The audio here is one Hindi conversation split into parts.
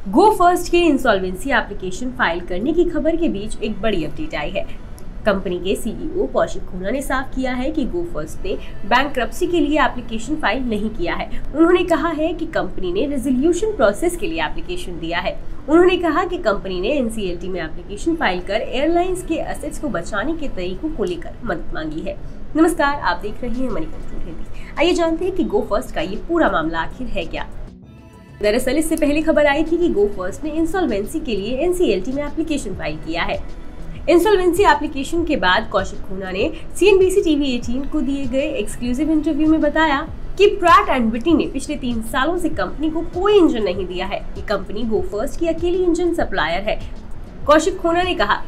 गो फर्स्ट के इंसॉल्वेंसी एप्लीकेशन फाइल करने की खबर के बीच एक बड़ी अपडेट आई है। कंपनी के सीईओ कौशिक खुना ने साफ किया है कि गो फर्स्ट ने बैंकरप्सी के लिए एप्लीकेशन फाइल नहीं किया है। उन्होंने कहा है कि कंपनी ने रेजोल्यूशन प्रोसेस के लिए एप्लीकेशन दिया है। उन्होंने कहा कि कंपनी ने एनसीएलटी में एप्लीकेशन फाइल कर एयरलाइंस के एसेट्स को बचाने के तरीकों को लेकर मदद मांगी है। नमस्कार, आप देख रहे हैं मनी कंट्रोल हिंदी। आइए जानते हैं कि गो फर्स्ट का ये पूरा मामला आखिर है क्या। दरअसल इससे पहले खबर आई थी कि गो फर्स्ट ने इंसॉल्वेंसी के लिए एनसीएलटी में एप्लीकेशन फाइल किया है। इंसॉल्वेंसी एप्लीकेशन के बाद कौशिक खुना ने सीएनबीसी टीवी 18 को दिए गए एक्सक्लूसिव इंटरव्यू में बताया कि प्रैट एंड विटनी ने पिछले 3 सालों से कंपनी को कोई इंजन नहीं दिया है। ये कंपनी गो फर्स्ट की अकेली इंजन सप्लायर है। कौशिक खुना ने कहा,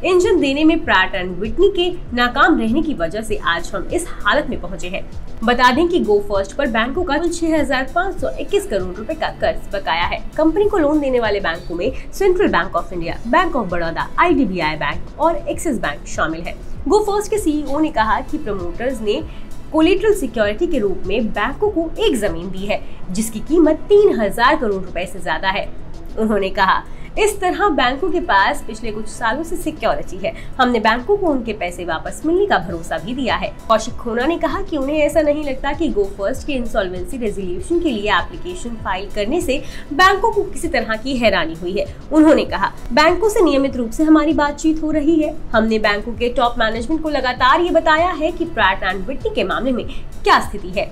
इंजन देने में प्रैट एंड विटनी के नाकाम रहने की वजह से आज हम इस हालत में पहुंचे हैं। बता दें कि गो फर्स्ट पर बैंकों का 6,521 करोड़ रुपए का कर्ज बकाया है। कंपनी को लोन देने वाले बैंकों में central bank of India, bank of Baroda, IDBI bank और एक्सिस बैंक शामिल है। गो फर्स्ट के सीईओ ने कहा कि प्रमोटर्स ने कोलेटरल सिक्योरिटी के रूप में बैंकों को एक जमीन दी है, जिसकी कीमत 3,000 करोड़ रुपए से ज्यादा है। उन्होंने कहा, इस तरह बैंकों के पास पिछले कुछ सालों से सिक्योरिटी है। हमने बैंकों को उनके पैसे वापस मिलने का भरोसा भी दिया है। कौशिक खुना ने कहा कि उन्हें ऐसा नहीं लगता कि गो फर्स्ट के इंसॉल्वेंसी रेजोल्यूशन के लिए एप्लीकेशन फाइल करने से बैंकों को किसी तरह की हैरानी हुई है। उन्होंने कहा, बैंकों से नियमित रूप से हमारी बातचीत हो रही है। हमने बैंकों के टॉप मैनेजमेंट को लगातार ये बताया है कि प्रैट एंड विटनी के मामले में क्या स्थिति है।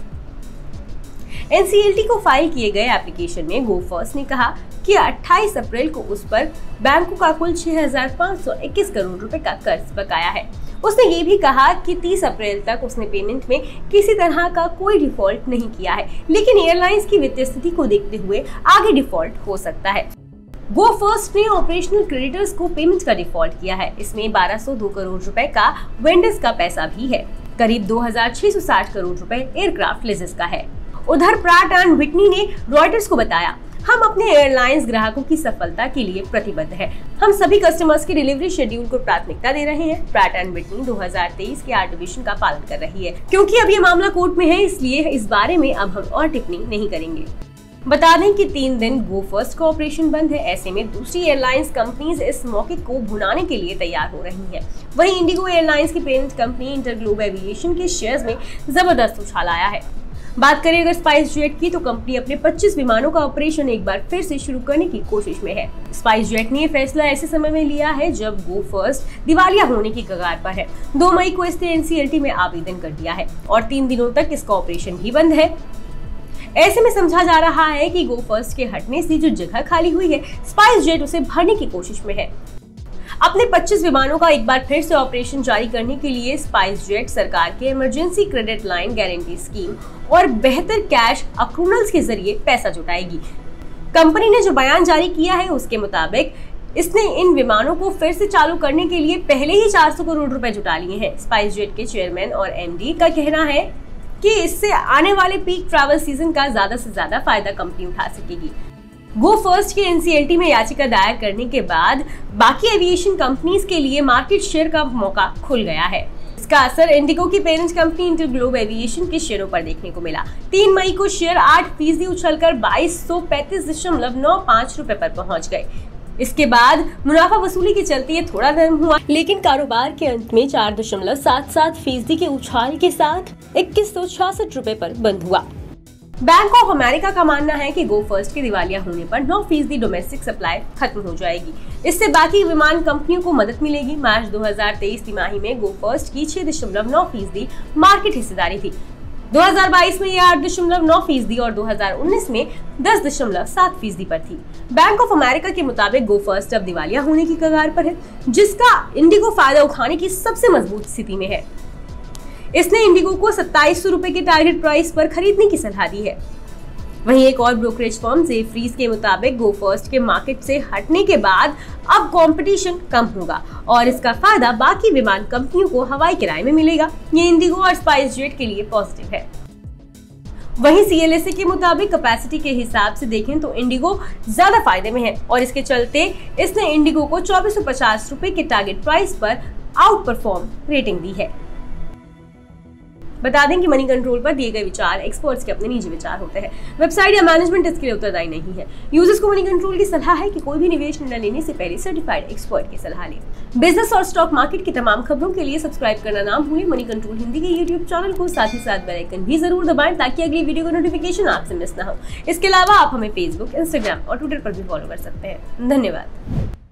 एनसीएलटी को फाइल किए गए एप्लीकेशन में गो फर्स्ट ने कहा कि 28 अप्रैल को उस पर बैंकों का कुल 6,521 करोड़ रुपए का कर्ज बकाया है। उसने ये भी कहा कि 30 अप्रैल तक उसने पेमेंट में किसी तरह का कोई डिफॉल्ट नहीं किया है, लेकिन एयरलाइंस की वित्तीय स्थिति को देखते हुए आगे डिफॉल्ट हो सकता है। गो फर्स्ट ने ऑपरेशनल क्रेडिटर्स को पेमेंट का डिफॉल्ट किया है। इसमें 1,202 करोड़ रुपए का वेंडर्स का पैसा भी है। करीब 2,660 करोड़ रुपए एयरक्राफ्ट लीजेस का है। उधर प्रैट एंड विटनी ने रॉयटर्स को बताया, हम अपने एयरलाइंस ग्राहकों की सफलता के लिए प्रतिबद्ध हैं। हम सभी कस्टमर्स के डिलीवरी शेड्यूल को प्राथमिकता दे रहे हैं। प्रैट एंड विटनी 2023 के आर्टिफिशियल का पालन कर रही है। क्योंकि अब ये मामला कोर्ट में है, इसलिए इस बारे में अब हम और टिप्पणी नहीं करेंगे। बता दें कि 3 दिन गो फर्स्ट का ऑपरेशन बंद है। ऐसे में दूसरी एयरलाइंस कंपनीज इस मौके को भुनाने के लिए तैयार हो रही हैं। वहीं इंडिगो एयरलाइंस की पेरेंट कंपनी इंटरग्लोब एविएशन के शेयर्स में जबरदस्त उछाल आया है। बात करें अगर स्पाइस जेट की, तो कंपनी अपने 25 विमानों का ऑपरेशन एक बार फिर से शुरू करने की कोशिश में है। स्पाइस जेट ने यह फैसला ऐसे समय में लिया है जब गो फर्स्ट दिवालिया होने की कगार पर है। 2 मई को इसने एनसीएलटी में आवेदन कर दिया है और 3 दिनों तक इसका ऑपरेशन भी बंद है। ऐसे में समझा जा रहा है कि गो फर्स्ट के हटने से जो जगह खाली हुई है, स्पाइस जेट उसे भरने की कोशिश में है। अपने 25 विमानों का एक बार फिर से ऑपरेशन जारी करने के लिए स्पाइस जेट सरकार के emergency credit line guarantee scheme और बेहतर कैश अक्रूवल्स के जरिए पैसा जुटाएगी। कंपनी ने जो बयान जारी किया है उसके मुताबिक इसने इन विमानों को फिर से चालू करने के लिए पहले ही 400 करोड़ रुपए जुटा लिए हैं। स्पाइस जेट के चेयरमैन और MD का कहना है कि इससे आने वाले पीक ट्रैवल सीजन का ज्यादा से ज्यादा फायदा कंपनी उठा सकेगी। गो फर्स्ट के एनसीएलटी में याचिका दायर करने के बाद बाकी एविएशन कंपनीज के लिए मार्केट शेयर का मौका खुल गया है। इसका असर इंडिगो की पेरेंट कंपनी इंटरग्लोब एविएशन के शेयरों पर देखने को मिला। 3 मई को शेयर 8% उछलकर 2235.95 रुपए पर पहुंच गए। इसके बाद मुनाफा वसूली के चलते ये थोड़ा नरम हुआ, लेकिन कारोबार के अंत में 4.77% के उछाल के साथ 2166 रुपए पर बंद हुआ। बैंक ऑफ अमेरिका का मानना है कि गो फर्स्ट के दिवालिया होने पर 9% डोमेस्टिक सप्लाई खत्म हो जाएगी। इससे बाकी विमान कंपनियों को मदद मिलेगी। मार्च 2023 तिमाही में गो फर्स्ट की 6.9% मार्केट हिस्सेदारी थी। 2022 में यह 8.9% और 2019 में 10.7% पर थी। बैंक ऑफ अमेरिका के मुताबिक गो फर्स्ट अब दिवालिया होने की कगार पर है, जिसका इंडिगो फायदा उठाने की सबसे मजबूत स्थिति में है। इसने इंडिगो को 2700 रुपए के टारगेट प्राइस पर खरीदने की सलाह दी है। वहीं एक और ब्रोकरेज फर्म जेफरीज के मुताबिक गो फर्स्ट के मार्केट से हटने के बाद अब कंपटीशन कम होगा और इसका फायदा बाकी विमान कंपनियों को हवाई किराए में मिलेगा। ये इंडिगो और स्पाइस जेट के लिए पॉजिटिव है। वहीं CLSA के मुताबिक कैपेसिटी के हिसाब से देखें तो इंडिगो ज्यादा फायदे में है और इसके चलते इसने इंडिगो को 2450 रुपए के टारगेट प्राइस पर आउट परफॉर्म रेटिंग दी है। बता दें कि मनी कंट्रोल पर दिए गए विचार एक्सपर्ट्स के अपने निजी विचार होते हैं। वेबसाइट या मैनेजमेंट इसके लिए उत्तरदायी नहीं है। यूजर्स को मनी कंट्रोल की सलाह है कि कोई भी निवेश निर्णय लेने से पहले सर्टिफाइड एक्सपर्ट की सलाह लें। बिजनेस और स्टॉक मार्केट की तमाम खबरों के लिए सब्सक्राइब करना ना भूलें मनी कंट्रोल हिंदी के यूट्यूब चैनल को। साथ ही साथ बेल आइकन भी जरूर दबाएं ताकि अगली वीडियो का नोटिफिकेशन आपसे मिस ना हो। इसके अलावा आप हमें फेसबुक, इंस्टाग्राम और ट्विटर पर भी फॉलो कर सकते हैं। धन्यवाद।